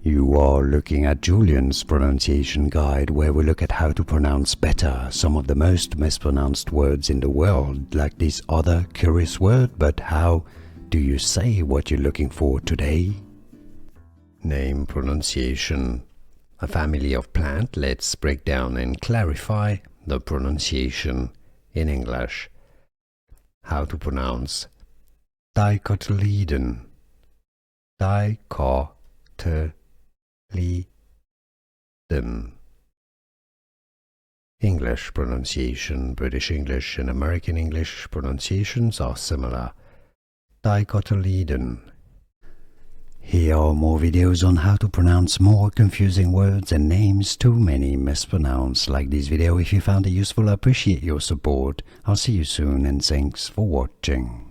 You are looking at Julian's pronunciation guide, where we look at how to pronounce better some of the most mispronounced words in the world, like this other curious word. But how do you say what you're looking for today? Name pronunciation. A family of plant. Let's break down and clarify the pronunciation in English. How to pronounce dicotyledon. Dicotyledon. English pronunciation. British English and American English pronunciations are similar. Dicotyledon. Here are more videos on how to pronounce more confusing words and names too many mispronounced. Like this video if you found it useful. I appreciate your support. I'll see you soon and thanks for watching.